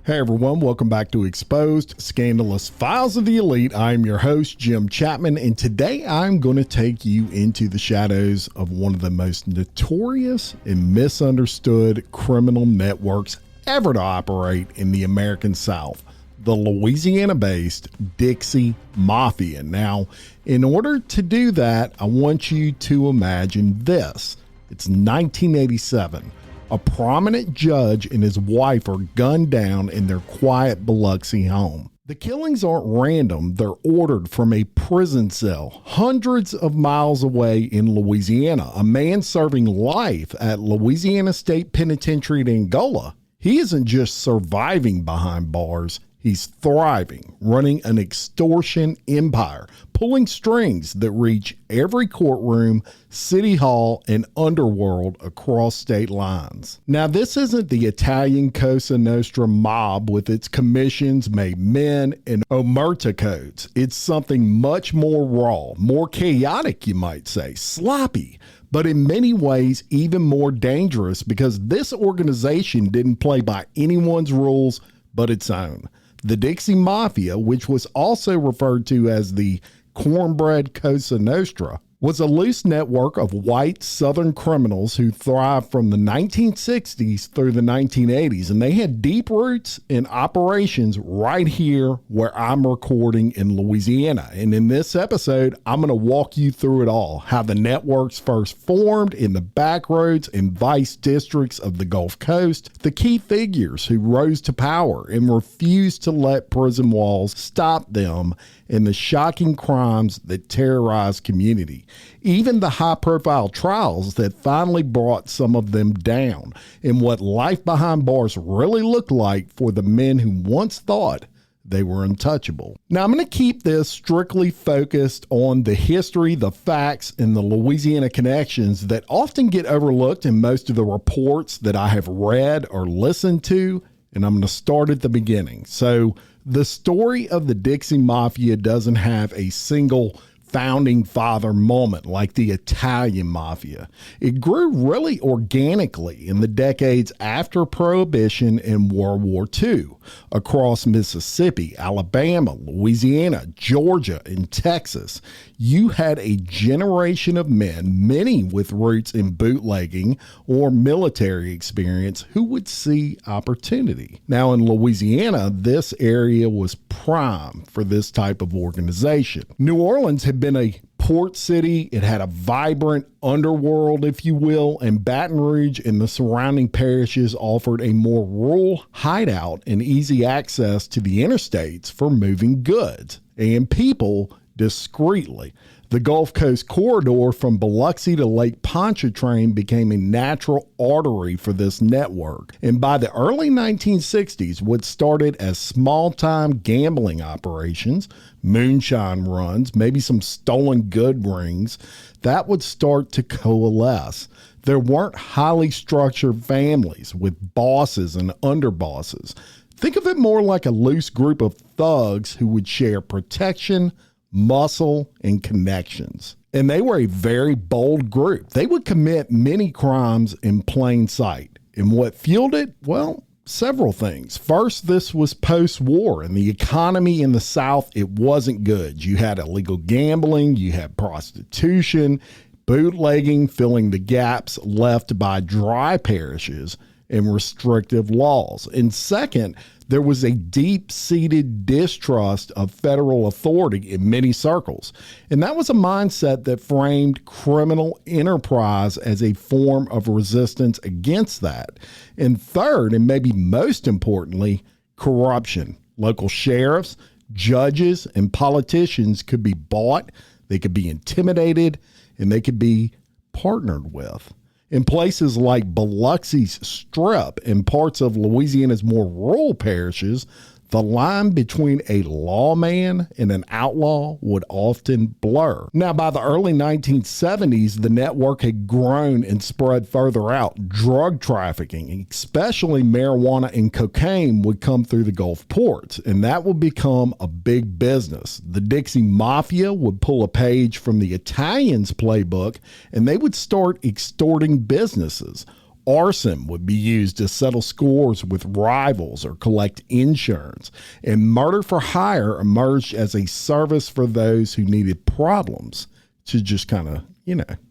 Hey everyone, welcome back to Exposed Scandalous Files of the Elite. I'm your host, Jim Chapman, and today I'm going to take you into the shadows of one of the most notorious and misunderstood criminal networks ever to operate in the American South, the Louisiana-based Dixie Mafia. Now, in order to do that, I want you to imagine this. It's 1987. A prominent judge and his wife are gunned down in their quiet Biloxi home. The killings aren't random, they're ordered from a prison cell hundreds of miles away in Louisiana. A man serving life at Louisiana State Penitentiary in Angola. He isn't just surviving behind bars, he's thriving, running an extortion empire, pulling strings that reach every courtroom, city hall, and underworld across state lines. Now, this isn't the Italian Cosa Nostra mob with its commissions, made men, and omerta codes. It's something much more raw, more chaotic, you might say, sloppy, but in many ways even more dangerous because this organization didn't play by anyone's rules but its own. The Dixie Mafia, which was also referred to as the Cornbread Cosa Nostra, was a loose network of white Southern criminals who thrived from the 1960s through the 1980s, and they had deep roots in operations right here where I'm recording in Louisiana. And in this episode, I'm going to walk you through it all, how the networks first formed in the back roads and vice districts of the Gulf Coast, the key figures who rose to power and refused to let prison walls stop them, and the shocking crimes that terrorized community. Even the high-profile trials that finally brought some of them down, and what life behind bars really looked like for the men who once thought they were untouchable. Now, I'm going to keep this strictly focused on the history, the facts, and the Louisiana connections that often get overlooked in most of the reports that I have read or listened to, and I'm going to start at the beginning. So, the story of the Dixie Mafia doesn't have a single founding father moment like the Italian Mafia. It grew really organically in the decades after Prohibition and World War II across Mississippi, Alabama, Louisiana, Georgia, and Texas. You had a generation of men, many with roots in bootlegging or military experience, who would see opportunity. Now in Louisiana, this area was prime for this type of organization. New Orleans had been a port city. It had a vibrant underworld, if you will, and Baton Rouge and the surrounding parishes offered a more rural hideout and easy access to the interstates for moving goods and people discreetly. The Gulf Coast corridor from Biloxi to Lake Pontchartrain became a natural artery for this network. And by the early 1960s, what started as small-time gambling operations, moonshine runs, maybe some stolen good rings, that would start to coalesce. There weren't highly structured families with bosses and underbosses. Think of it more like a loose group of thugs who would share protection, muscle, and connections. And they were a very bold group. They would commit many crimes in plain sight. And what fueled it? Well, several things. First, this was post-war, and the economy in the South, it wasn't good. You had illegal gambling, you had prostitution, bootlegging, filling the gaps left by dry parishes and restrictive laws. And second, there was a deep-seated distrust of federal authority in many circles. And that was a mindset that framed criminal enterprise as a form of resistance against that. And third, and maybe most importantly, corruption. Local sheriffs, judges, and politicians could be bought, they could be intimidated, and they could be partnered with. In places like Biloxi's Strip and parts of Louisiana's more rural parishes, the line between a lawman and an outlaw would often blur. Now, by the early 1970s, the network had grown and spread further out. Drug trafficking, especially marijuana and cocaine, would come through the Gulf ports, and that would become a big business. The Dixie Mafia would pull a page from the Italians' playbook, and they would start extorting businesses. Arson would be used to settle scores with rivals or collect insurance. And murder for hire emerged as a service for those who needed problems to just kind of,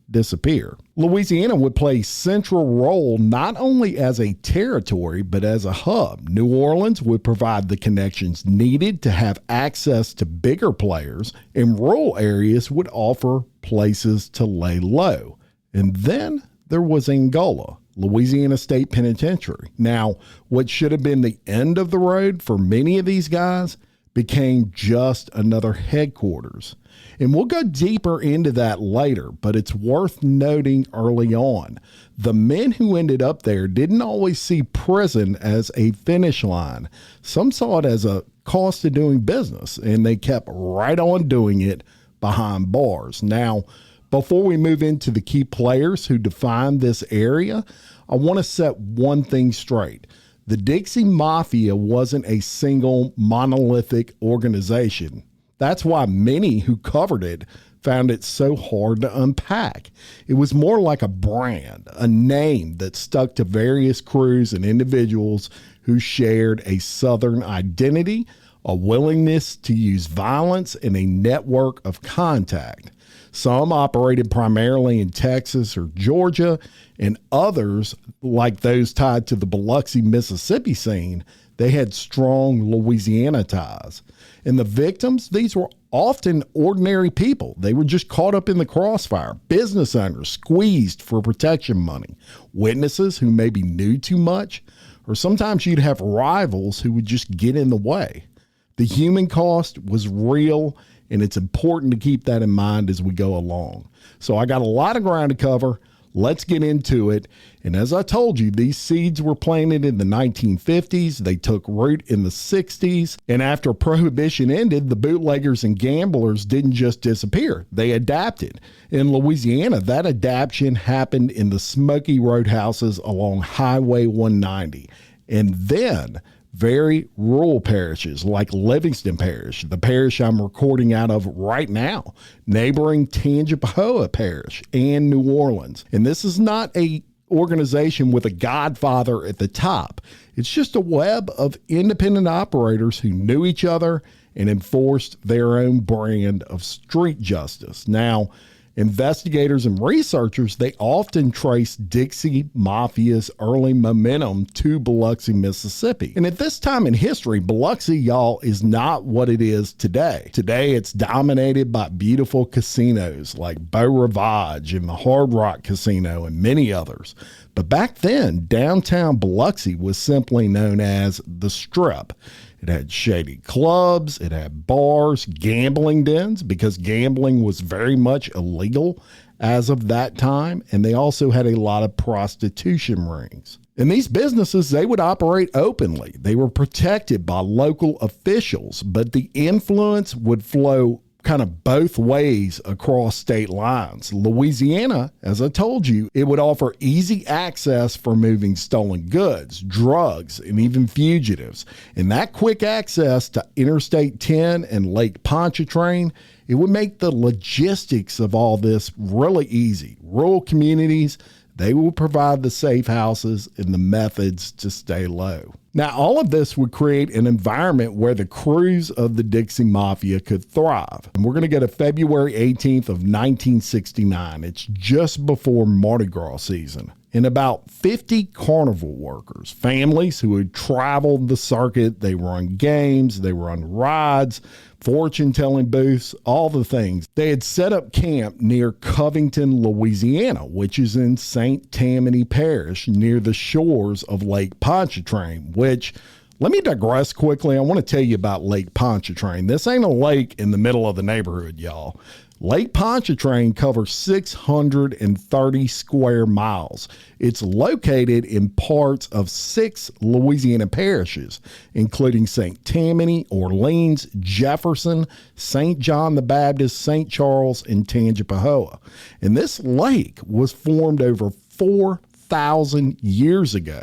disappear. Louisiana would play a central role not only as a territory, but as a hub. New Orleans would provide the connections needed to have access to bigger players, and rural areas would offer places to lay low. And then there was Angola, Louisiana State Penitentiary. Now, what should have been the end of the road for many of these guys became just another headquarters. And we'll go deeper into that later, but it's worth noting early on, the men who ended up there didn't always see prison as a finish line. Some saw it as a cost of doing business, and they kept right on doing it behind bars. Now, before we move into the key players who define this area, I want to set one thing straight. The Dixie Mafia wasn't a single monolithic organization. That's why many who covered it found it so hard to unpack. It was more like a brand, a name that stuck to various crews and individuals who shared a Southern identity, a willingness to use violence, and a network of contact. Some operated primarily in Texas or Georgia, and others, like those tied to the Biloxi, Mississippi scene, they had strong Louisiana ties. And the victims, these were often ordinary people. They were just caught up in the crossfire. Business owners squeezed for protection money. Witnesses who maybe knew too much. Or sometimes you'd have rivals who would just get in the way. The human cost was real, and it's important to keep that in mind as we go along. So I got a lot of ground to cover. Let's get into it. And as I told you, these seeds were planted in the 1950s. They took root in the 60s. And after Prohibition ended, the bootleggers and gamblers didn't just disappear. They adapted. In Louisiana, that adaptation happened in the smoky roadhouses along Highway 190. And then very rural parishes like Livingston Parish, the parish I'm recording out of right now, neighboring Tangipahoa Parish, and New Orleans. And this is not a organization with a godfather at the top. It's just a web of independent operators who knew each other and enforced their own brand of street justice. Now, investigators and researchers, they often trace Dixie Mafia's early momentum to Biloxi, Mississippi. And at this time in history, Biloxi, y'all, is not what it is today. Today, it's dominated by beautiful casinos like Beau Rivage and the Hard Rock Casino and many others. But back then, downtown Biloxi was simply known as the Strip. It had shady clubs, it had bars, gambling dens, because gambling was very much illegal as of that time, and they also had a lot of prostitution rings. And these businesses, they would operate openly. They were protected by local officials, but the influence would flow kind of both ways across state lines. Louisiana, as I told you, it would offer easy access for moving stolen goods, drugs, and even fugitives. And that quick access to Interstate 10 and Lake Pontchartrain, it would make the logistics of all this really easy. Rural communities, they will provide the safe houses and the methods to stay low. Now, all of this would create an environment where the crews of the Dixie Mafia could thrive. And we're going to go to February 18th of 1969. It's just before Mardi Gras season. And about 50 carnival workers, families who had traveled the circuit, they run games, they run rides, fortune-telling booths, all the things. They had set up camp near Covington, Louisiana, which is in St. Tammany Parish, near the shores of Lake Pontchartrain, which, let me digress quickly. I want to tell you about Lake Pontchartrain. This ain't a lake in the middle of the neighborhood, y'all. Lake Pontchartrain covers 630 square miles. It's located in parts of 6 Louisiana parishes, including St. Tammany, Orleans, Jefferson, St. John the Baptist, St. Charles, and Tangipahoa. And this lake was formed over 4,000 years ago,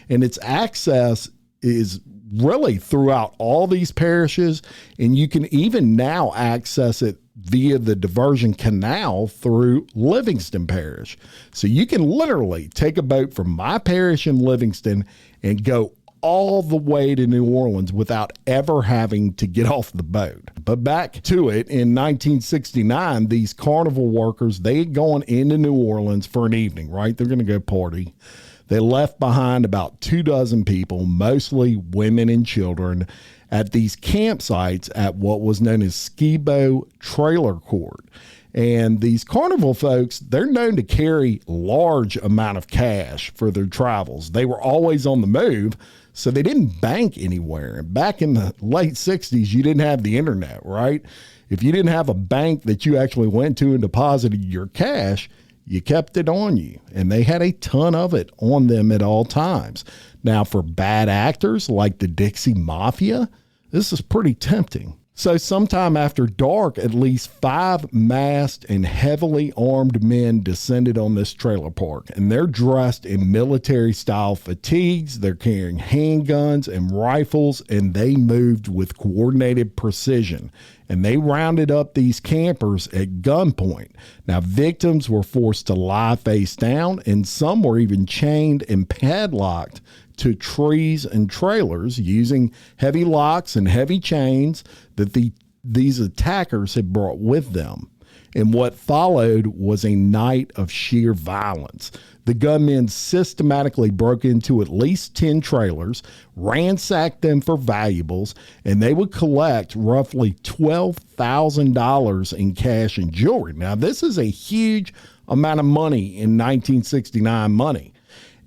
and its access is really throughout all these parishes, and you can even now access it via the diversion canal through Livingston Parish. So you can literally take a boat from my parish in Livingston and go all the way to New Orleans without ever having to get off the boat. But back to it, in 1969, these carnival workers, they had gone into New Orleans for an evening, right? They're going to go party. They left behind about 24 people, mostly women and children, at these campsites at what was known as Skibo Trailer Court. And these carnival folks, they're known to carry large amount of cash for their travels. They were always on the move, so they didn't bank anywhere. And back in the late 60s, you didn't have the internet, right? If you didn't have a bank that you actually went to and deposited your cash, you kept it on you. And they had a ton of it on them at all times. Now, for bad actors like the Dixie Mafia, this is pretty tempting. So sometime after dark, at least 5 masked and heavily armed men descended on this trailer park, and they're dressed in military style fatigues. They're carrying handguns and rifles, and they moved with coordinated precision, and they rounded up these campers at gunpoint. Now, victims were forced to lie face down, and some were even chained and padlocked to trees and trailers using heavy locks and heavy chains that these attackers had brought with them. And what followed was a night of sheer violence. The gunmen systematically broke into at least 10 trailers, ransacked them for valuables, and they would collect roughly $12,000 in cash and jewelry. Now, this is a huge amount of money in 1969 money.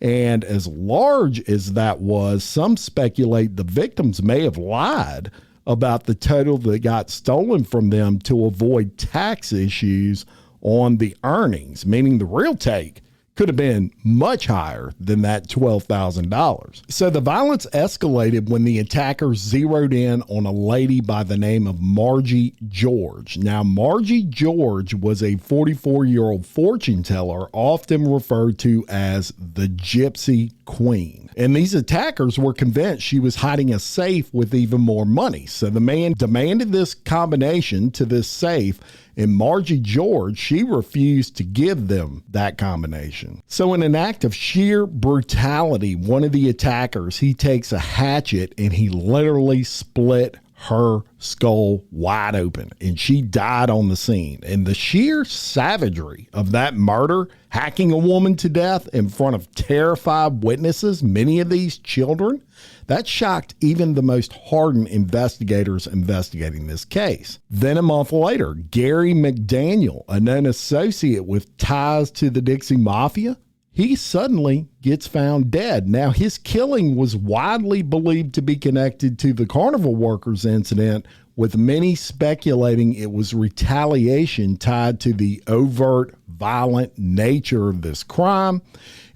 And as large as that was, some speculate the victims may have lied about the total that got stolen from them to avoid tax issues on the earnings, meaning the real take could have been much higher than that $12,000. So the violence escalated when the attackers zeroed in on a lady by the name of Margie George. Now, Margie George was a 44-year-old fortune teller, often referred to as the Gypsy Queen. And these attackers were convinced she was hiding a safe with even more money. So the man demanded this combination to this safe, and Margie George, she refused to give them that combination. So in an act of sheer brutality, one of the attackers, he takes a hatchet and he literally split her skull wide open, and she died on the scene. And the sheer savagery of that murder, hacking a woman to death in front of terrified witnesses, many of these children, that shocked even the most hardened investigators investigating this case. Then a month later, Gary McDaniel, a known associate with ties to the Dixie Mafia, he suddenly gets found dead. Now, his killing was widely believed to be connected to the carnival workers incident, with many speculating it was retaliation tied to the overt, violent nature of this crime,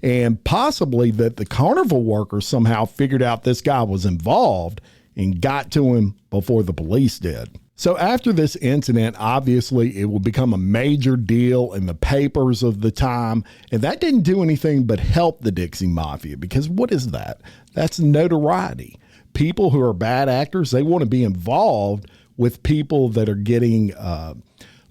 and possibly that the carnival workers somehow figured out this guy was involved and got to him before the police did. So after this incident, obviously it would become a major deal in the papers of the time, and that didn't do anything but help the Dixie Mafia, because what is that? That's notoriety. People who are bad actors, they want to be involved with people that are getting,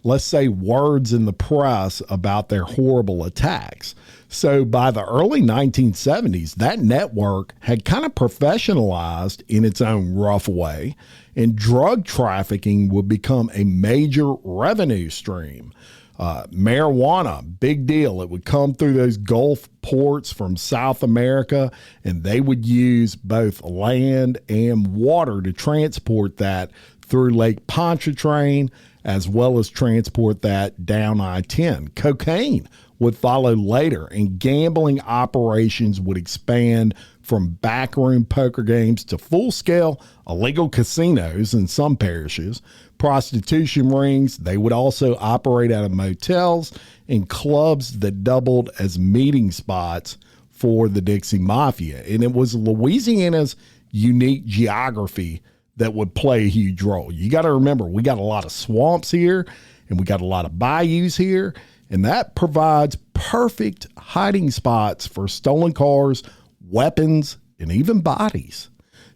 let's say, words in the press about their horrible attacks. So by the early 1970s, that network had kind of professionalized in its own rough way, and drug trafficking would become a major revenue stream. Marijuana, big deal. It would come through those Gulf ports from South America, and they would use both land and water to transport that through Lake Pontchartrain, as well as transport that down I-10. Cocaine would follow later, and gambling operations would expand from backroom poker games to full-scale illegal casinos in some parishes. Prostitution rings, they would also operate out of motels and clubs that doubled as meeting spots for the Dixie Mafia. And it was Louisiana's unique geography that would play a huge role. You got to remember, we got a lot of swamps here, and we got a lot of bayous here, and that provides perfect hiding spots for stolen cars, weapons, and even bodies.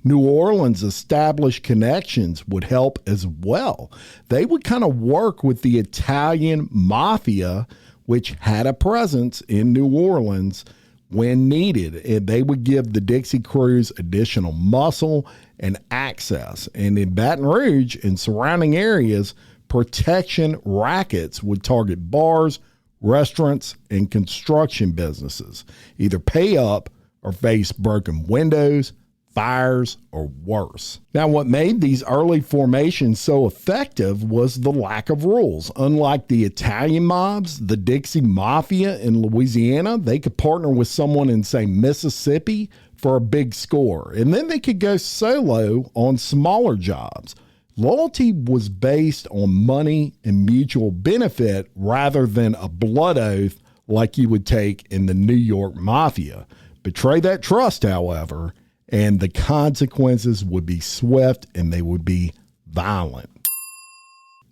New Orleans' established connections would help as well. They would kind of work with the Italian Mafia, which had a presence in New Orleans when needed. And they would give the Dixie crews additional muscle and access. And in Baton Rouge and surrounding areas, protection rackets would target bars, restaurants, and construction businesses, either pay up or face broken windows, fires, or worse. Now, what made these early formations so effective was the lack of rules. Unlike the Italian mobs, the Dixie Mafia in Louisiana, they could partner with someone in, say, Mississippi for a big score, and then they could go solo on smaller jobs. Loyalty was based on money and mutual benefit rather than a blood oath like you would take in the New York Mafia. Betray that trust, however, and the consequences would be swift and they would be violent.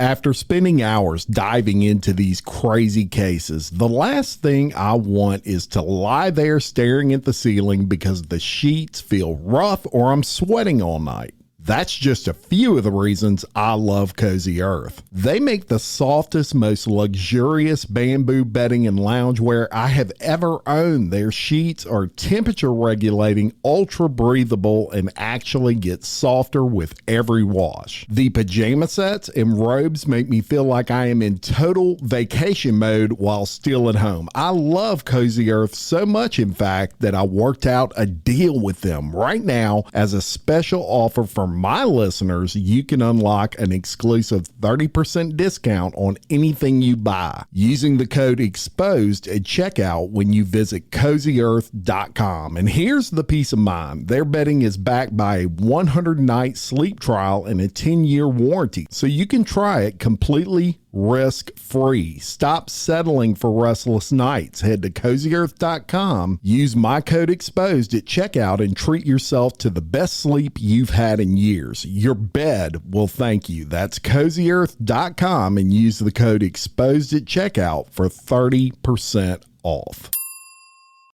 After spending hours diving into these crazy cases, the last thing I want is to lie there staring at the ceiling because the sheets feel rough or I'm sweating all night. That's just a few of the reasons I love Cozy Earth. They make the softest, most luxurious bamboo bedding and loungewear I have ever owned. Their sheets are temperature regulating, ultra breathable, and actually get softer with every wash. The pajama sets and robes make me feel like I am in total vacation mode while still at home. I love Cozy Earth so much, in fact, that I worked out a deal with them. Right now, as a special offer for my listeners, you can unlock an exclusive 30% discount on anything you buy using the code EXPOSED at checkout when you visit CozyEarth.com. And here's the peace of mind. Their bedding is backed by a 100-night sleep trial and a 10-year warranty, so you can try it completely risk-free. Stop settling for restless nights. Head to CozyEarth.com, use my code EXPOSED at checkout, and treat yourself to the best sleep you've had in years. Your bed will thank you. That's CozyEarth.com and use the code EXPOSED at checkout for 30% off.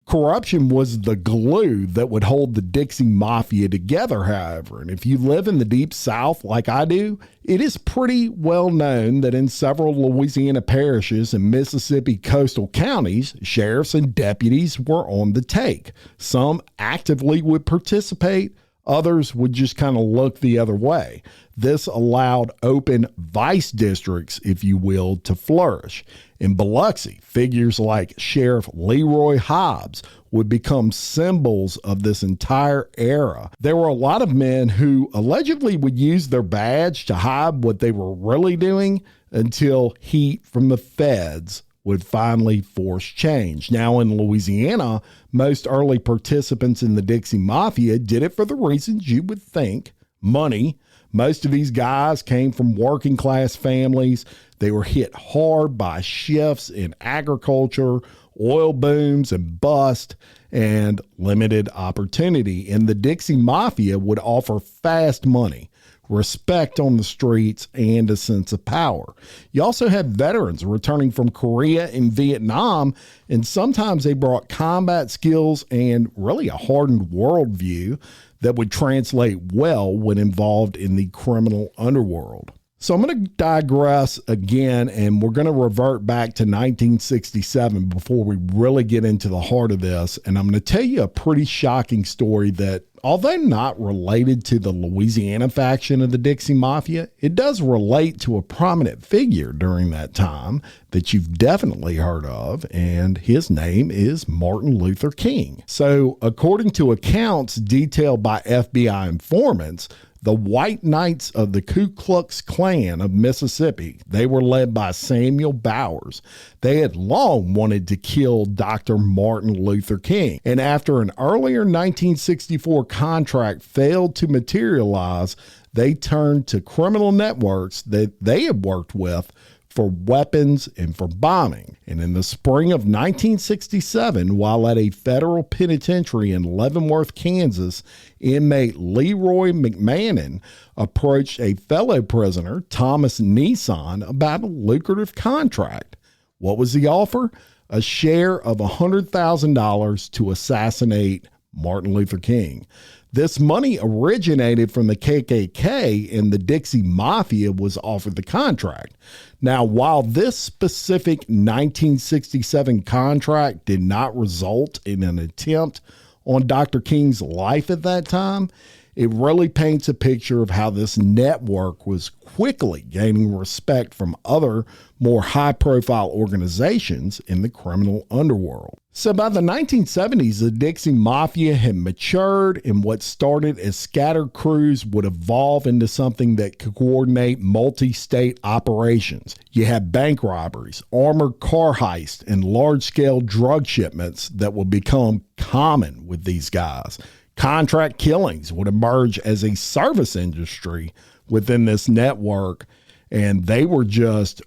Corruption was the glue that would hold the Dixie Mafia together, however. And if you live in the Deep South like I do, it is pretty well known that in several Louisiana parishes and Mississippi coastal counties, sheriffs and deputies were on the take. Some actively would participate, others would just kind of look the other way. This allowed open vice districts, if you will, to flourish. In Biloxi, figures like Sheriff Leroy Hobbs would become symbols of this entire era. There were a lot of men who allegedly would use their badge to hide what they were really doing until heat from the feds would finally force change. Now in Louisiana, most early participants in the Dixie Mafia did it for the reasons you would think: money. Most of these guys came from working class families. They were hit hard by shifts in agriculture, oil booms and bust, and limited opportunity. And the Dixie Mafia would offer fast money, respect on the streets, and a sense of power. You also had veterans returning from Korea and Vietnam, and sometimes they brought combat skills and really a hardened worldview that would translate well when involved in the criminal underworld. So I'm going to digress again, and we're going to revert back to 1967 before we really get into the heart of this. And I'm going to tell you a pretty shocking story that, although not related to the Louisiana faction of the Dixie Mafia, it does relate to a prominent figure during that time that you've definitely heard of, and his name is Martin Luther King. So according to accounts detailed by FBI informants, the White Knights of the Ku Klux Klan of Mississippi, they were led by Samuel Bowers. They had long wanted to kill Dr. Martin Luther King. And after an earlier 1964 contract failed to materialize, they turned to criminal networks that they had worked with for weapons and for bombing. And in the spring of 1967, while at a federal penitentiary in Leavenworth, Kansas, inmate Leroy McMahon approached a fellow prisoner, Thomas Neeson, about a lucrative contract. What was the offer? A share of $100,000 to assassinate Martin Luther King. This money originated from the KKK, and the Dixie Mafia was offered the contract. Now, while this specific 1967 contract did not result in an attempt on Dr. King's life at that time, it really paints a picture of how this network was quickly gaining respect from other more high-profile organizations in the criminal underworld. So by the 1970s, the Dixie Mafia had matured, and what started as scattered crews would evolve into something that could coordinate multi-state operations. You had bank robberies, armored car heists, and large-scale drug shipments that would become common with these guys. Contract killings would emerge as a service industry within this network, and they were just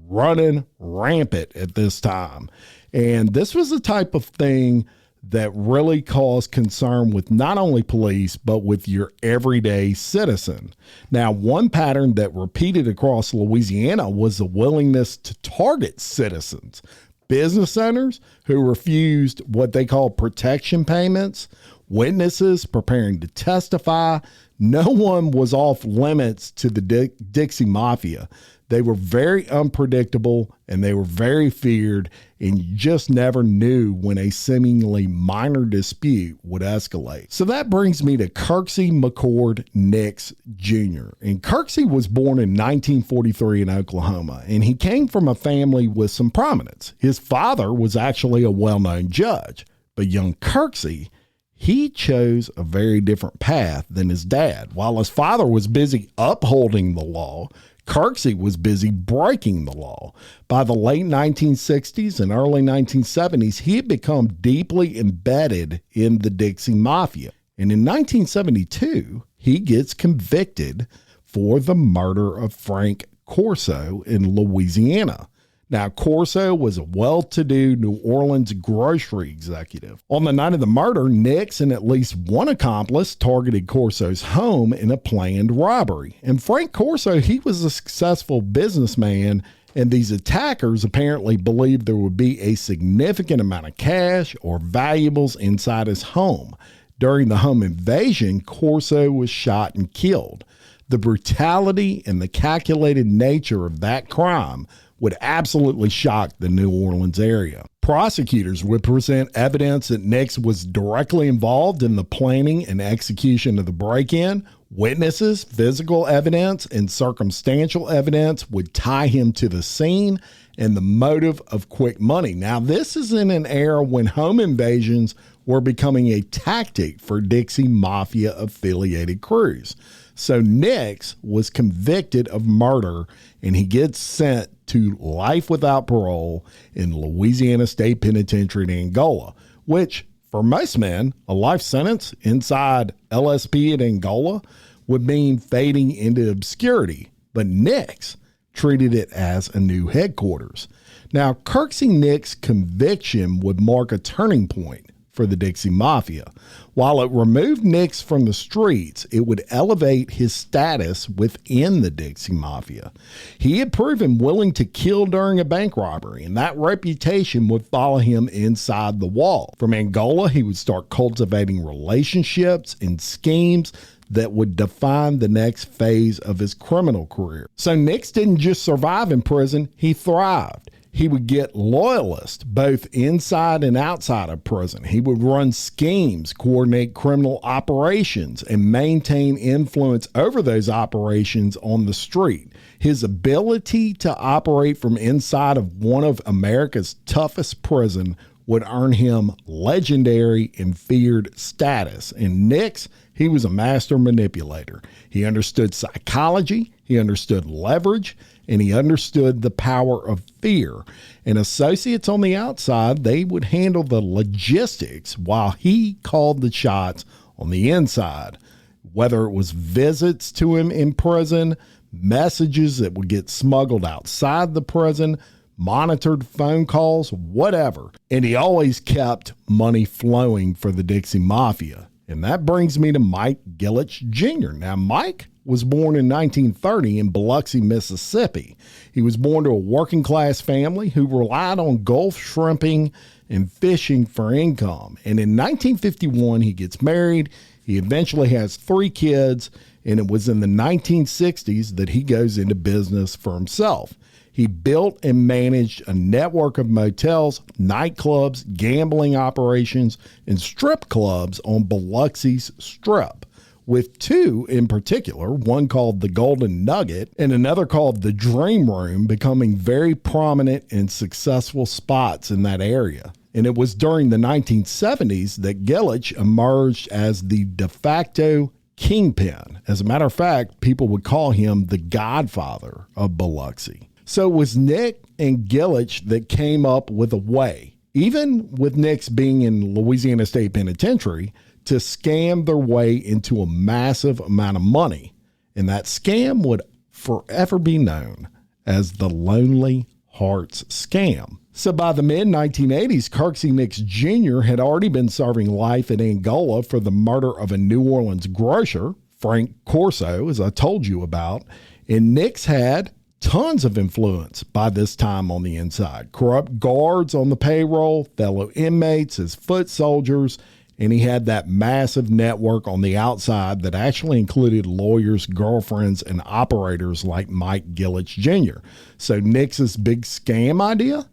running rampant at this time. And this was the type of thing that really caused concern with not only police, but with your everyday citizen. Now, one pattern that repeated across Louisiana was the willingness to target citizens, business owners who refused what they call protection payments, witnesses preparing to testify. No one was off limits to the Dixie Mafia. They were very unpredictable, and they were very feared, and you just never knew when a seemingly minor dispute would escalate. So that brings me to Kirksey Nix Jr. And Kirksey was born in 1943 in Oklahoma, and he came from a family with some prominence. His father was actually a well-known judge, but young Kirksey, he chose a very different path than his dad. While his father was busy upholding the law, Kirksey was busy breaking the law. By the late 1960s and early 1970s, he had become deeply embedded in the Dixie Mafia. And in 1972, he gets convicted for the murder of Frank Corso in Louisiana. Now, Corso was a well-to-do New Orleans grocery executive. On the night of the murder, Nix and at least one accomplice targeted Corso's home in a planned robbery. And Frank Corso, he was a successful businessman, and these attackers apparently believed there would be a significant amount of cash or valuables inside his home. During the home invasion, Corso was shot and killed. The brutality and the calculated nature of that crime would absolutely shock the New Orleans area. Prosecutors would present evidence that Nix was directly involved in the planning and execution of the break-in. Witnesses, physical evidence, and circumstantial evidence would tie him to the scene and the motive of quick money. Now, this is in an era when home invasions were becoming a tactic for Dixie Mafia affiliated crews. So Nix was convicted of murder, and he gets sent to life without parole in Louisiana State Penitentiary in Angola, which for most men, a life sentence inside LSP in Angola would mean fading into obscurity. But Nix treated it as a new headquarters. Now, Kirksey Nix's conviction would mark a turning point for the Dixie Mafia. While it removed Nix from the streets, it would elevate his status within the Dixie Mafia. He had proven willing to kill during a bank robbery, and that reputation would follow him inside the wall. From Angola, he would start cultivating relationships and schemes that would define the next phase of his criminal career. So Nix didn't just survive in prison, he thrived. He would get loyalists both inside and outside of prison. He would run schemes, coordinate criminal operations, and maintain influence over those operations on the street. His ability to operate from inside of one of America's toughest prisons would earn him legendary and feared status. And Nix, he was a master manipulator. He understood psychology, he understood leverage, and he understood the power of fear. And associates on the outside, they would handle the logistics while he called the shots on the inside. Whether it was visits to him in prison, messages that would get smuggled outside the prison, monitored phone calls, whatever. And he always kept money flowing for the Dixie Mafia. And that brings me to Mike Gillich Jr. Now, Mike was born in 1930 in Biloxi, Mississippi. He was born to a working class family who relied on Gulf shrimping and fishing for income. And in 1951, he gets married. He eventually has 3 kids, and it was in the 1960s that he goes into business for himself. He built and managed a network of motels, nightclubs, gambling operations, and strip clubs on Biloxi's Strip, with 2 in particular, one called the Golden Nugget and another called the Dream Room, becoming very prominent and successful spots in that area. And it was during the 1970s that Gillich emerged as the de facto kingpin. As a matter of fact, people would call him the godfather of Biloxi. So it was Nick and Gillich that came up with a way, even with Nix being in Louisiana State Penitentiary, to scam their way into a massive amount of money. And that scam would forever be known as the Lonely Hearts Scam. So by the mid-1980s, Kirksey Nix Jr. had already been serving life in Angola for the murder of a New Orleans grocer, Frank Corso, as I told you about. And Nix had tons of influence by this time on the inside. Corrupt guards on the payroll, fellow inmates as foot soldiers, and he had that massive network on the outside that actually included lawyers, girlfriends, and operators like Mike Gillich Jr. So Nix's big scam idea?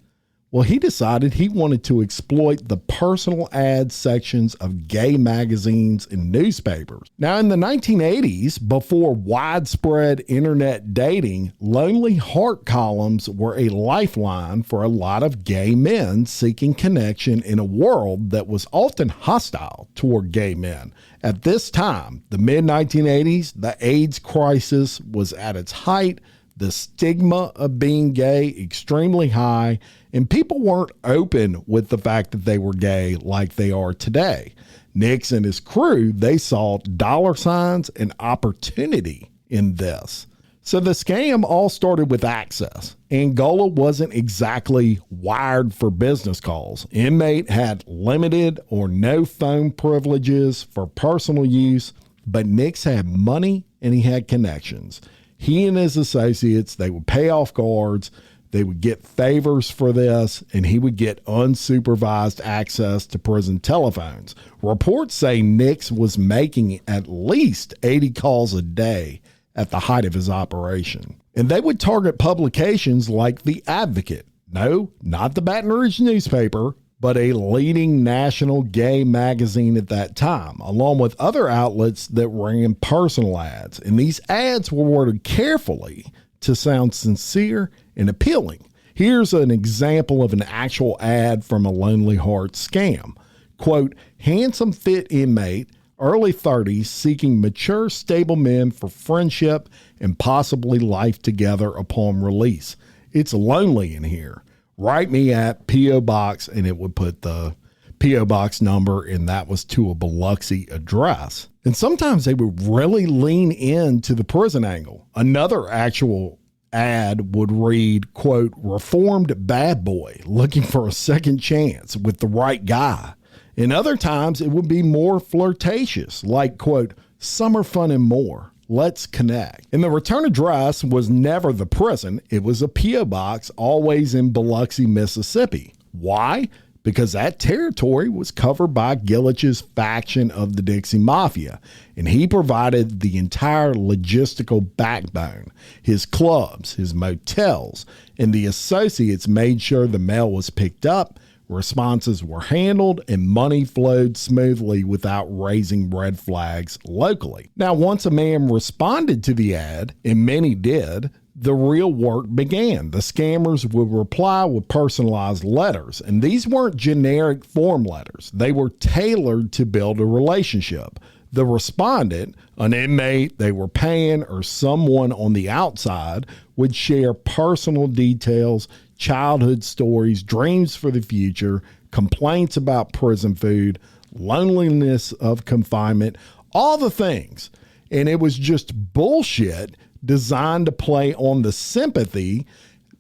Well, he decided he wanted to exploit the personal ad sections of gay magazines and newspapers. Now, in the 1980s, before widespread internet dating, lonely heart columns were a lifeline for a lot of gay men seeking connection in a world that was often hostile toward gay men. At this time, the mid-1980s, the AIDS crisis was at its height, the stigma of being gay extremely high, and people weren't open with the fact that they were gay like they are today. Nix and his crew, they saw dollar signs and opportunity in this. So the scam all started with access. Angola wasn't exactly wired for business calls. Inmate had limited or no phone privileges for personal use, but Nix had money and he had connections. He and his associates, they would pay off guards, they would get favors for this, and he would get unsupervised access to prison telephones. Reports say Nix was making at least 80 calls a day at the height of his operation. And they would target publications like The Advocate. No, not the Baton Rouge newspaper, but a leading national gay magazine at that time, along with other outlets that ran personal ads. And these ads were worded carefully to sound sincere and appealing. Here's an example of an actual ad from a Lonely Hearts scam. Quote, handsome fit inmate, early 30s, seeking mature, stable men for friendship and possibly life together upon release. It's lonely in here. Write me at P.O. Box, and it would put the P.O. Box number, and that was to a Biloxi address. And sometimes they would really lean into the prison angle. Another actual ad would read, quote, reformed bad boy looking for a second chance with the right guy. And other times it would be more flirtatious, like, quote, summer fun and more. Let's connect. And the return address was never the prison. It was a P.O. Box, always in Biloxi, Mississippi. Why? Because that territory was covered by Gillich's faction of the Dixie Mafia, and he provided the entire logistical backbone. His clubs, his motels, and the associates made sure the mail was picked up, responses were handled, and money flowed smoothly without raising red flags locally. Now, once a man responded to the ad, and many did, the real work began. The scammers would reply with personalized letters, and these weren't generic form letters. They were tailored to build a relationship. The respondent, an inmate they were paying, or someone on the outside, would share personal details, childhood stories, dreams for the future, complaints about prison food, loneliness of confinement, all the things. And it was just bullshit designed to play on the sympathy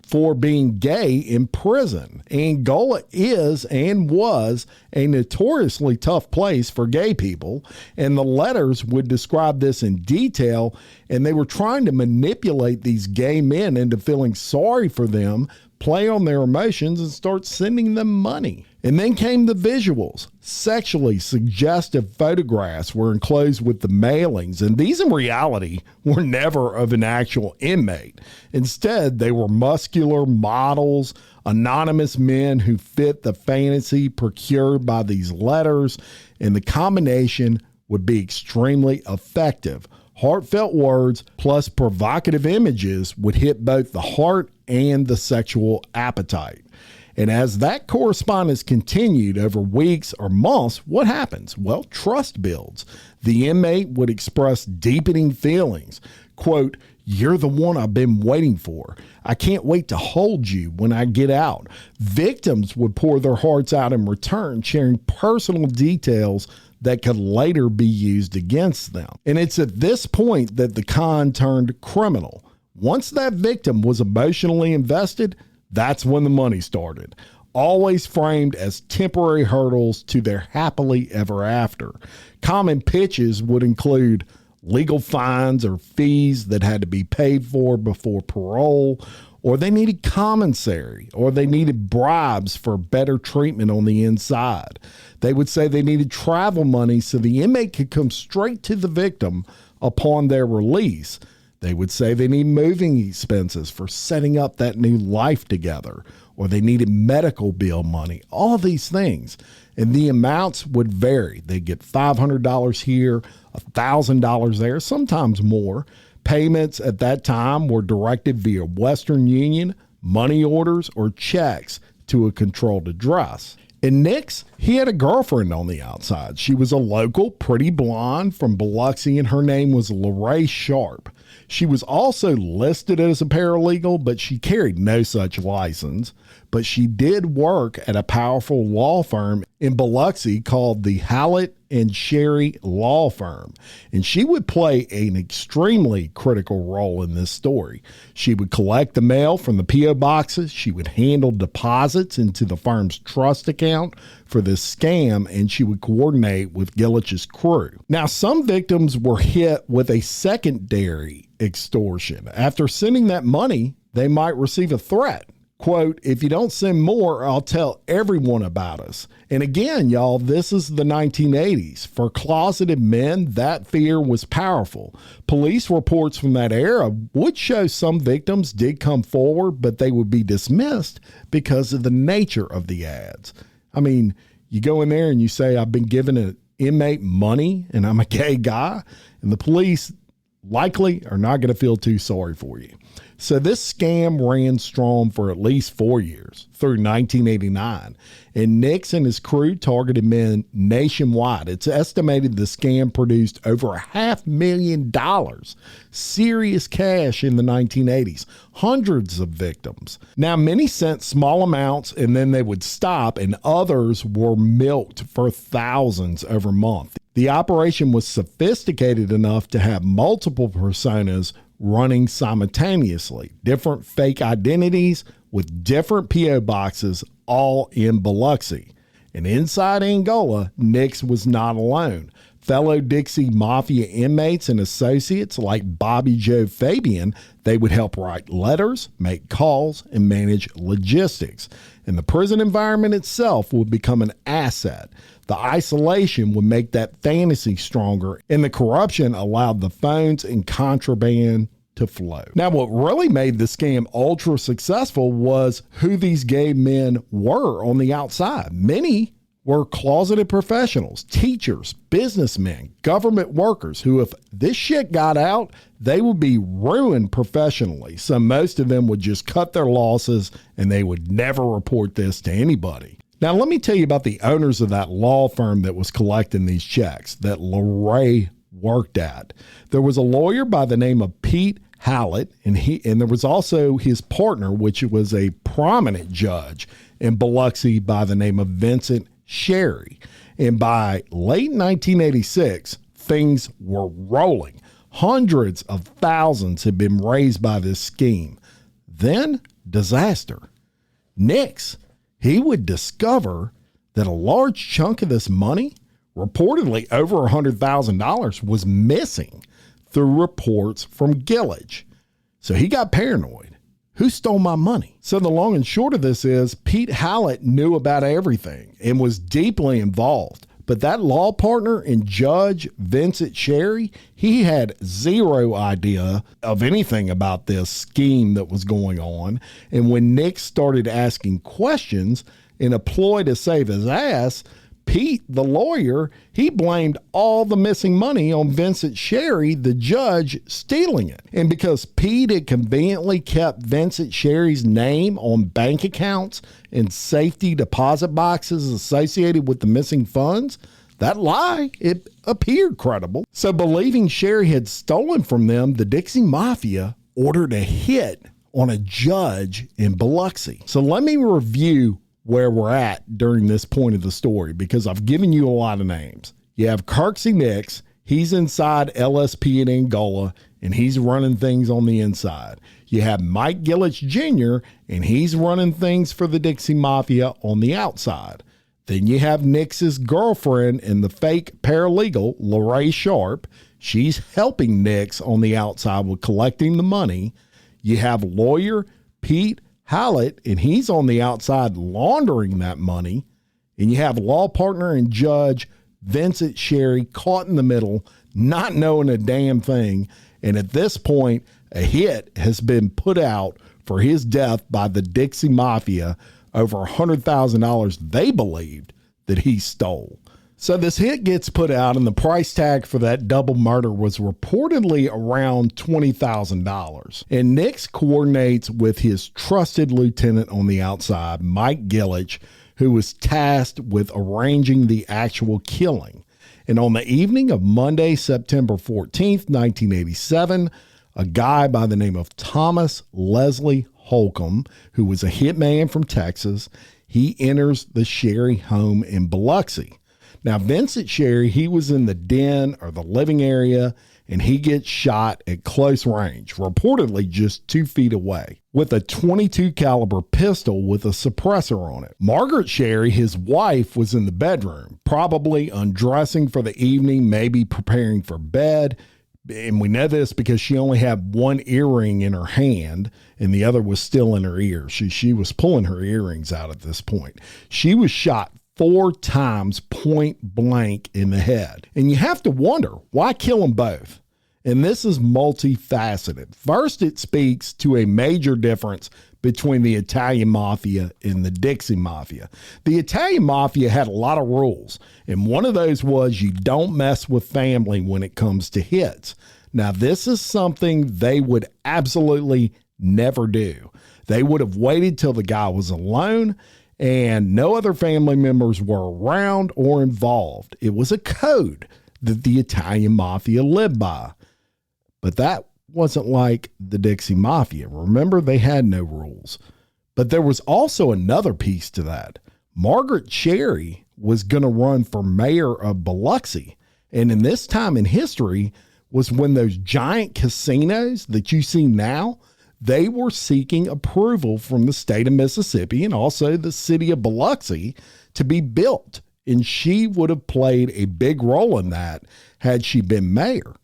for being gay in prison. Angola is and was a notoriously tough place for gay people, and the letters would describe this in detail, and they were trying to manipulate these gay men into feeling sorry for them play on their emotions and start sending them money. And then came the visuals. Sexually suggestive photographs were enclosed with the mailings, and these in reality were never of an actual inmate. Instead, they were muscular models, anonymous men who fit the fantasy procured by these letters, and the combination would be extremely effective. Heartfelt words plus provocative images would hit both the heart and the sexual appetite. And as that correspondence continued over weeks or months, what happens? Well, trust builds. The inmate would express deepening feelings. Quote, "You're the one I've been waiting for. I can't wait to hold you when I get out." Victims would pour their hearts out in return, sharing personal details that could later be used against them. And it's at this point that the con turned criminal. Once that victim was emotionally invested, that's when the money started, always framed as temporary hurdles to their happily ever after. Common pitches would include legal fines or fees that had to be paid for before parole, or they needed commissary, or they needed bribes for better treatment on the inside. They would say they needed travel money so the inmate could come straight to the victim upon their release. They would say they need moving expenses for setting up that new life together, or they needed medical bill money, all these things. And the amounts would vary. They'd get $500 here, $1,000 there, sometimes more. Payments at that time were directed via Western Union, money orders, or checks to a controlled address. And Nix, he had a girlfriend on the outside. She was a local, pretty blonde from Biloxi, and her name was Lorraine Sharp. She was also listed as a paralegal, but she carried no such license. But she did work at a powerful law firm in Biloxi called the Halat and Sherry Law Firm. And she would play an extremely critical role in this story. She would collect the mail from the P.O. boxes. She would handle deposits into the firm's trust account for this scam, and she would coordinate with Gillich's crew. Now, some victims were hit with a secondary extortion. After sending that money, they might receive a threat. Quote, "If you don't send more, I'll tell everyone about us." And again, y'all, this is the 1980s. For closeted men, that fear was powerful. Police reports from that era would show some victims did come forward, but they would be dismissed because of the nature of the ads. I mean, you go in there and you say, "I've been giving an inmate money and I'm a gay guy," and the police likely are not going to feel too sorry for you. So this scam ran strong for at least 4 years through 1989, and Nix and his crew targeted men nationwide. It's estimated the scam produced over $500,000 serious cash in the 1980s, hundreds of victims. Now, many sent small amounts and then they would stop, and others were milked for thousands over months. The operation was sophisticated enough to have multiple personas running simultaneously, different fake identities with different P.O. boxes, all in Biloxi. And inside Angola, Nix was not alone. Fellow Dixie Mafia inmates and associates like Bobby Joe Fabian, they would help write letters, make calls, and manage logistics. And the prison environment itself would become an asset. The isolation would make that fantasy stronger, and the corruption allowed the phones and contraband to flow. Now, what really made the scam ultra successful was who these gay men were on the outside. Many were closeted professionals, teachers, businessmen, government workers who, if this shit got out, they would be ruined professionally. So most of them would just cut their losses and they would never report this to anybody. Now, let me tell you about the owners of that law firm that was collecting these checks that Lorraine worked at. There was a lawyer by the name of Pete Halat, and there was also his partner, which was a prominent judge in Biloxi by the name of Vincent Sherry. And by late 1986, things were rolling. Hundreds of thousands had been raised by this scheme. Then, disaster. Nix, he would discover that a large chunk of this money, reportedly over $100,000, was missing through reports from Gillich. So he got paranoid. who stole my money? So the long and short of this is Pete Halat knew about everything and was deeply involved. But that law partner and Judge Vincent Sherry, he had zero idea of anything about this scheme that was going on. And when Nix started asking questions in a ploy to save his ass, Pete, the lawyer, he blamed all the missing money on Vincent Sherry, the judge, stealing it. And because Pete had conveniently kept Vincent Sherry's name on bank accounts and safety deposit boxes associated with the missing funds, that lie, it appeared credible. So believing Sherry had stolen from them, the Dixie Mafia ordered a hit on a judge in Biloxi. So let me review where we're at during this point of the story, because I've given you a lot of names. You have Kirksey Nix. He's inside LSP in Angola, and he's running things on the inside. You have Mike Gillich Jr., and he's running things for the Dixie Mafia on the outside. Then you have Nix's girlfriend and the fake paralegal, Lorraine Sharp. She's helping Nix on the outside with collecting the money. You have lawyer Pete Halat, and he's on the outside laundering that money. And you have law partner and judge Vincent Sherry caught in the middle, not knowing a damn thing. And at this point, a hit has been put out for his death by the Dixie Mafia, over $100,000 they believed that he stole. So this hit gets put out, and the price tag for that double murder was reportedly around $20,000. And Nix coordinates with his trusted lieutenant on the outside, Mike Gillich, who was tasked with arranging the actual killing. And on the evening of Monday, September 14th, 1987, a guy by the name of Thomas Leslie Holcomb, who was a hitman from Texas, he enters the Sherry home in Biloxi. Now, Vincent Sherry, he was in the den or the living area, and he gets shot at close range, reportedly just 2 feet away, with a .22 caliber pistol with a suppressor on it. Margaret Sherry, his wife, was in the bedroom, probably undressing for the evening, maybe preparing for bed. And we know this because she only had one earring in her hand and the other was still in her ear. She was pulling her earrings out at this point. She was shot 4 times point blank in the head. And you have to wonder, why kill them both? And this is multifaceted. First, it speaks to a major difference between the Italian Mafia and the Dixie Mafia. The Italian Mafia had a lot of rules, and one of those was you don't mess with family when it comes to hits. Now, this is something they would absolutely never do. They would have waited till the guy was alone and no other family members were around or involved. It was a code that the Italian Mafia lived by. But that wasn't like the Dixie Mafia. Remember, they had no rules. But there was also another piece to that. Margaret Sherry was going to run for mayor of Biloxi. And in this time in history was when those giant casinos that you see now, they were seeking approval from the state of Mississippi and also the city of Biloxi to be built. And she would have played a big role in that had she been mayor.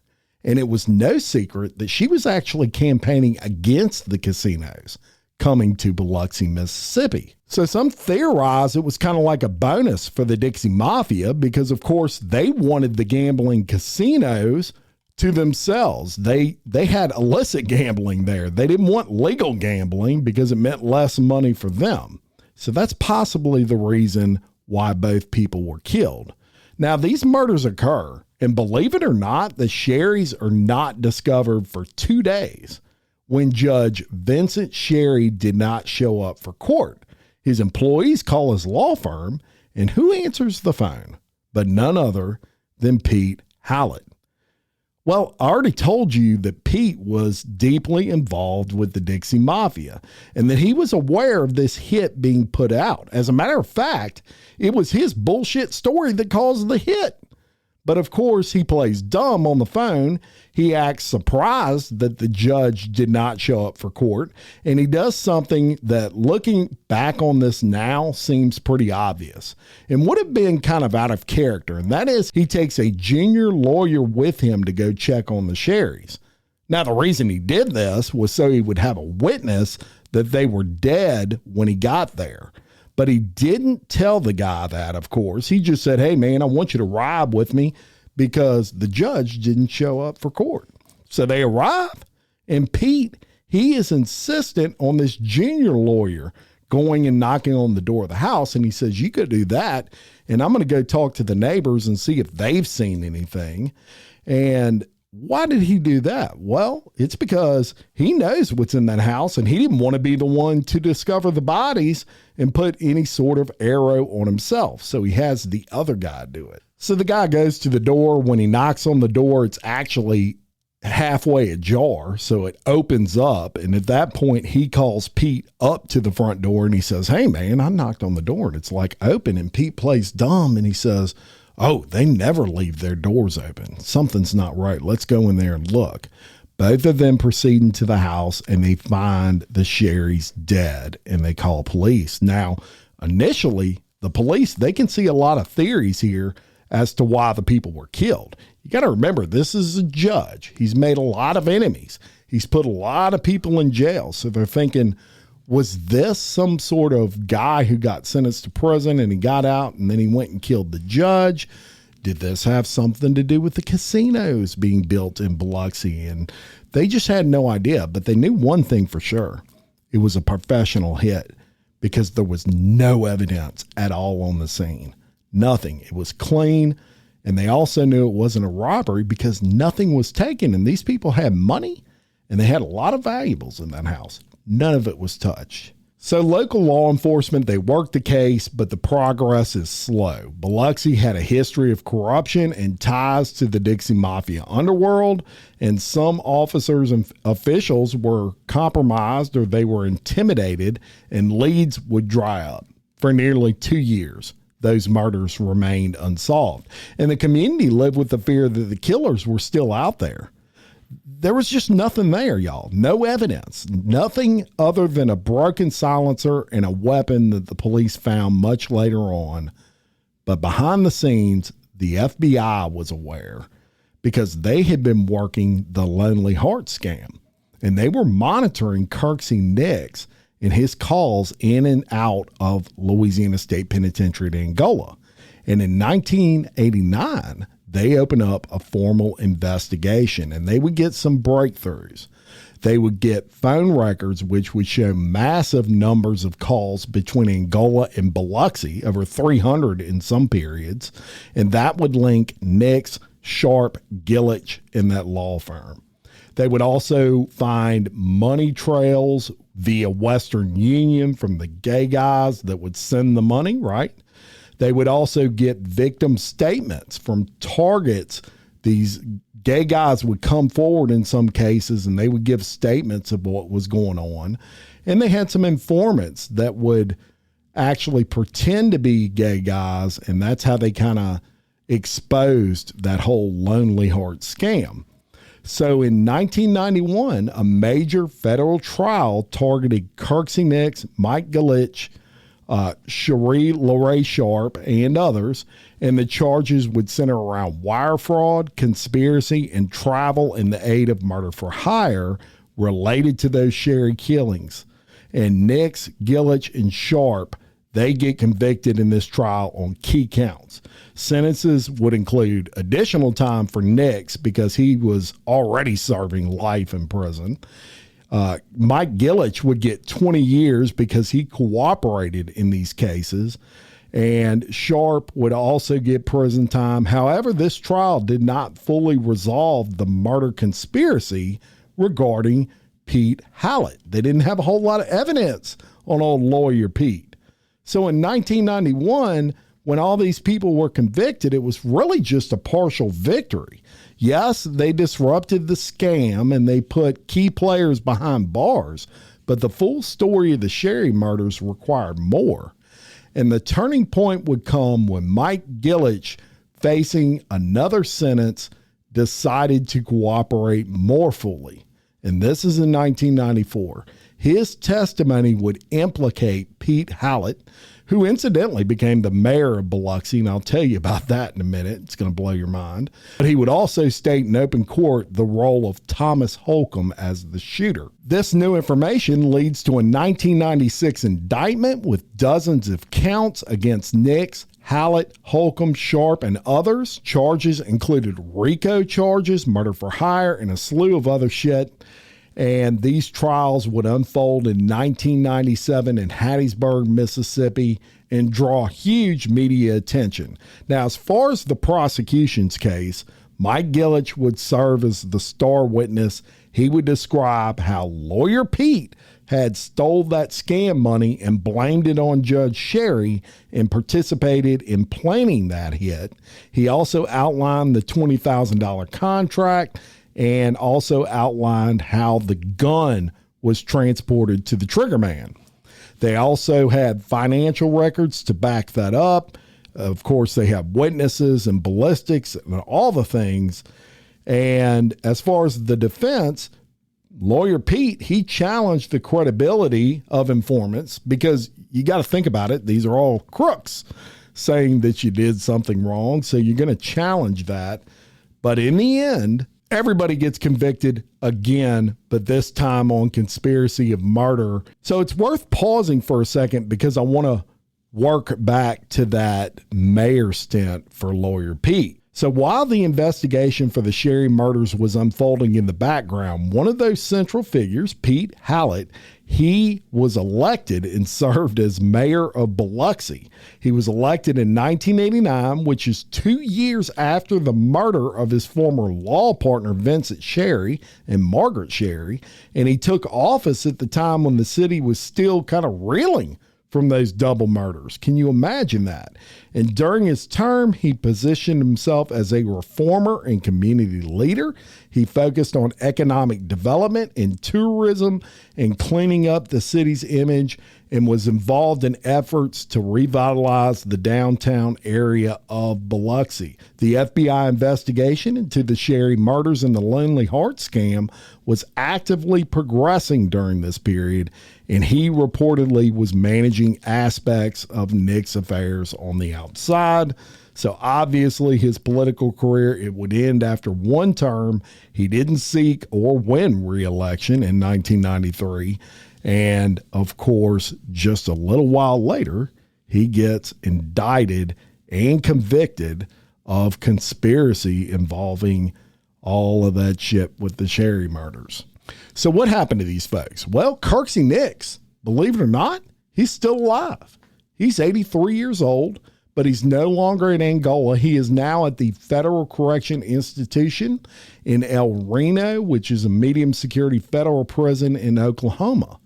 And it was no secret that she was actually campaigning against the casinos coming to Biloxi, Mississippi. So some theorize it was kind of like a bonus for the Dixie Mafia because, of course, they wanted the gambling casinos to themselves. They had illicit gambling there. They didn't want legal gambling because it meant less money for them. So that's possibly the reason why both people were killed. Now, these murders occur, and believe it or not, the Sherrys are not discovered for 2 days when Judge Vincent Sherry did not show up for court. His employees call his law firm, and who answers the phone? But none other than Pete Halat. Well, I already told you that Pete was deeply involved with the Dixie Mafia and that he was aware of this hit being put out. As a matter of fact, it was his bullshit story that caused the hit. But of course, he plays dumb on the phone. He acts surprised that the judge did not show up for court. And he does something that, looking back on this now, seems pretty obvious and would have been kind of out of character. And that is, he takes a junior lawyer with him to go check on the Sherrys. Now, the reason he did this was so he would have a witness that they were dead when he got there. But he didn't tell the guy that, of course. He just said, hey, man, I want you to ride with me because the judge didn't show up for court. So they arrive, and Pete, he is insistent on this junior lawyer going and knocking on the door of the house. And he says, you could do that, and I'm going to go talk to the neighbors and see if they've seen anything. And why did he do that? Well, it's because he knows what's in that house, and he didn't want to be the one to discover the bodies and put any sort of arrow on himself. So he has the other guy do it. So the guy goes to the door. When he knocks on the door, it's actually halfway ajar. So it opens up. And at that point, he calls Pete up to the front door and he says, hey, man, I knocked on the door and it's like open. And Pete plays dumb and he says, oh, they never leave their doors open. Something's not right. Let's go in there and look. Both of them proceed into the house and they find the Sherrys dead and they call police. Now, initially, the police, they can see a lot of theories here as to why the people were killed. You got to remember, this is a judge. He's made a lot of enemies. He's put a lot of people in jail. So they're thinking, was this some sort of guy who got sentenced to prison and he got out and then he went and killed the judge? Did this have something to do with the casinos being built in Biloxi? And they just had no idea, but they knew one thing for sure. It was a professional hit because there was no evidence at all on the scene. Nothing. It was clean. And they also knew it wasn't a robbery because nothing was taken. And these people had money and they had a lot of valuables in that house. None of it was touched. So local law enforcement, they worked the case, but the progress is slow. Biloxi had a history of corruption and ties to the Dixie Mafia underworld, and some officers and officials were compromised or they were intimidated, and leads would dry up. For nearly 2 years, those murders remained unsolved, and the community lived with the fear that the killers were still out there. There was just nothing there, y'all. No evidence, nothing other than a broken silencer and a weapon that the police found much later on. But behind the scenes, the FBI was aware because they had been working the Lonely Heart scam, and they were monitoring Kirksey Nix and his calls in and out of Louisiana State Penitentiary in Angola. And in 1989, they opened up a formal investigation and they would get some breakthroughs. They would get phone records, which would show massive numbers of calls between Angola and Biloxi, over 300 in some periods. And that would link Nix, Sharp, Gillich, and that law firm. They would also find money trails via Western Union from the gay guys that would send the money, right? They would also get victim statements from targets. These gay guys would come forward in some cases and they would give statements of what was going on. And they had some informants that would actually pretend to be gay guys. And that's how they kind of exposed that whole Lonely Heart scam. So in 1991, a major federal trial targeted Kirksey Nix, Mike Gillich, Cherie Lorraine Sharp, and others, and the charges would center around wire fraud, conspiracy, and travel in the aid of murder for hire related to those Sherry killings. And Nix, Gillich, and Sharp, they get convicted in this trial on key counts. Sentences would include additional time for Nix because he was already serving life in prison. Mike Gillich would get 20 years because he cooperated in these cases, and Sharp would also get prison time. However, this trial did not fully resolve the murder conspiracy regarding Pete Halat. They didn't have a whole lot of evidence on old lawyer Pete. So in 1991, when all these people were convicted, it was really just a partial victory. Yes, they disrupted the scam and they put key players behind bars, but the full story of the Sherry murders required more. And the turning point would come when Mike Gillich, facing another sentence, decided to cooperate more fully. and this is in 1994. His testimony would implicate Pete Halat, who incidentally became the mayor of Biloxi, and I'll tell you about that in a minute. It's going to blow your mind. But he would also state in open court the role of Thomas Holcomb as the shooter. This new information leads to a 1996 indictment with dozens of counts against Nix, Halat, Holcomb, Sharp, and others. Charges included RICO charges, murder for hire, and a slew of other shit. And these trials would unfold in 1997 in Hattiesburg, Mississippi, and draw huge media attention. Now, as far as the prosecution's case, Mike Gillich would serve as the star witness. He would describe how lawyer Pete had stole that scam money and blamed it on Judge Sherry and participated in planning that hit. He also outlined the $20,000 contract and also outlined how the gun was transported to the trigger man. They also had financial records to back that up. Of course, they have witnesses and ballistics and all the things. And as far as the defense, lawyer Pete, he challenged the credibility of informants, because you got to think about it. These are all crooks saying that you did something wrong. So you're going to challenge that. But in the end, everybody gets convicted again, but this time on conspiracy of murder. So it's worth pausing for a second, because I want to work back to that mayor stint for lawyer Pete. So while the investigation for the Sherry murders was unfolding in the background, one of those central figures, Pete Halat, he was elected and served as mayor of Biloxi. He was elected in 1989, which is 2 years after the murder of his former law partner, Vincent Sherry and Margaret Sherry. And he took office at the time when the city was still kind of reeling from those double murders. Can you imagine that? And during his term, he positioned himself as a reformer and community leader. He focused on economic development and tourism and cleaning up the city's image, and was involved in efforts to revitalize the downtown area of Biloxi. The FBI investigation into the Sherry murders and the Lonely Heart scam was actively progressing during this period, and he reportedly was managing aspects of Nix affairs on the outside. So obviously his political career, it would end after one term. He didn't seek or win re-election in 1993. And of course, just a little while later, he gets indicted and convicted of conspiracy involving all of that shit with the Sherry murders. So what happened to these folks? Well, Kirksey Nix, believe it or not, he's still alive. He's 83 years old, but he's no longer in Angola. He is now at the Federal Correction Institution in El Reno, which is a medium security federal prison in Oklahoma.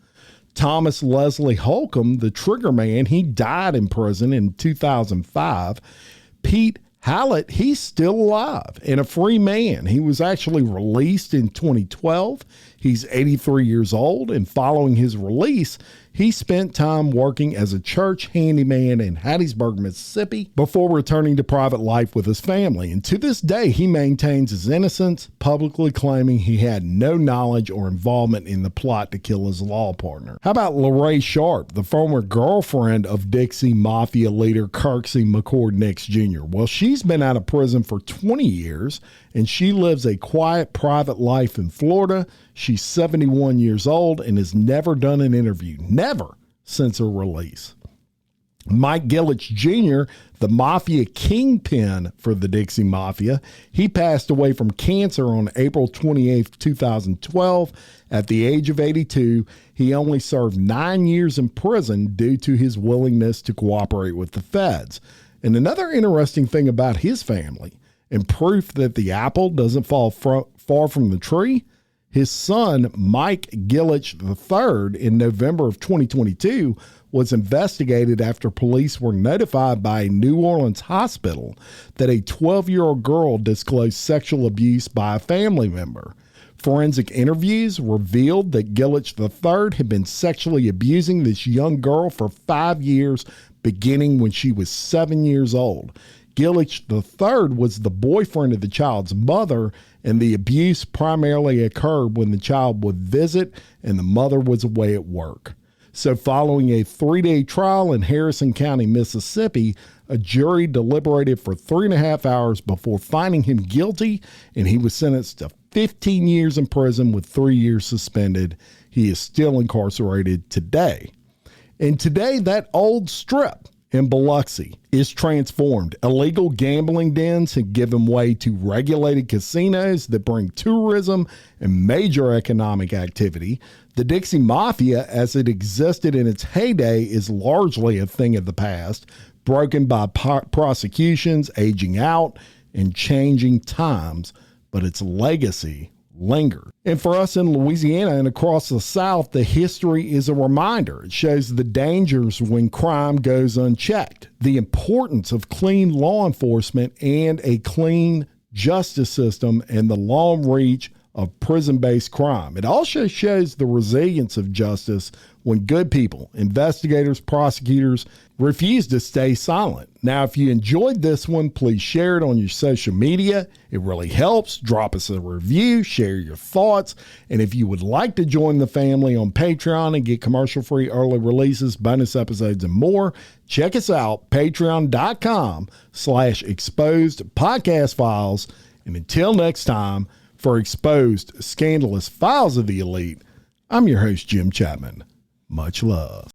Thomas Leslie Holcomb, the trigger man, he died in prison in 2005. Pete Halat, he's still alive and a free man. He was actually released in 2012. He's 83 years old, and following his release, he spent time working as a church handyman in Hattiesburg, Mississippi, before returning to private life with his family. And to this day, he maintains his innocence, publicly claiming he had no knowledge or involvement in the plot to kill his law partner. How about Lorraine Sharp, the former girlfriend of Dixie Mafia leader Kirksey Nix Jr.? Well, she's been out of prison for 20 years, and she lives a quiet, private life in Florida. She's 71 years old and has never done an interview, never, since her release. Mike Gillich Jr., the mafia kingpin for the Dixie Mafia, he passed away from cancer on April 28, 2012. At the age of 82, he only served 9 years in prison due to his willingness to cooperate with the feds. And another interesting thing about his family, and proof that the apple doesn't fall far from the tree, his son, Mike Gillich III, in November of 2022, was investigated after police were notified by a New Orleans hospital that a 12-year-old girl disclosed sexual abuse by a family member. Forensic interviews revealed that Gillich III had been sexually abusing this young girl for 5 years, beginning when she was 7 years old. Gillich III was the boyfriend of the child's mother, and the abuse primarily occurred when the child would visit and the mother was away at work. So following a 3-day trial in Harrison County, Mississippi, a jury deliberated for 3.5 hours before finding him guilty, and he was sentenced to 15 years in prison with 3 years suspended. He is still incarcerated today. And today, that old strip in Biloxi is transformed. Illegal gambling dens have given way to regulated casinos that bring tourism and major economic activity. The Dixie Mafia, as it existed in its heyday, is largely a thing of the past, broken by prosecutions, aging out, and changing times, but its legacy lingers. And for us in Louisiana and across the South, the history is a reminder. It shows the dangers when crime goes unchecked, the importance of clean law enforcement and a clean justice system, and the long reach of prison-based crime. It also shows the resilience of justice when good people, investigators, prosecutors, refuse to stay silent. Now, if you enjoyed this one, please share it on your social media. It really helps. Drop us a review, share your thoughts. And if you would like to join the family on Patreon and get commercial-free early releases, bonus episodes, and more, check us out, patreon.com/exposed podcast files. And until next time, for exposed, scandalous files of the elite, I'm your host, Jim Chapman. Much love.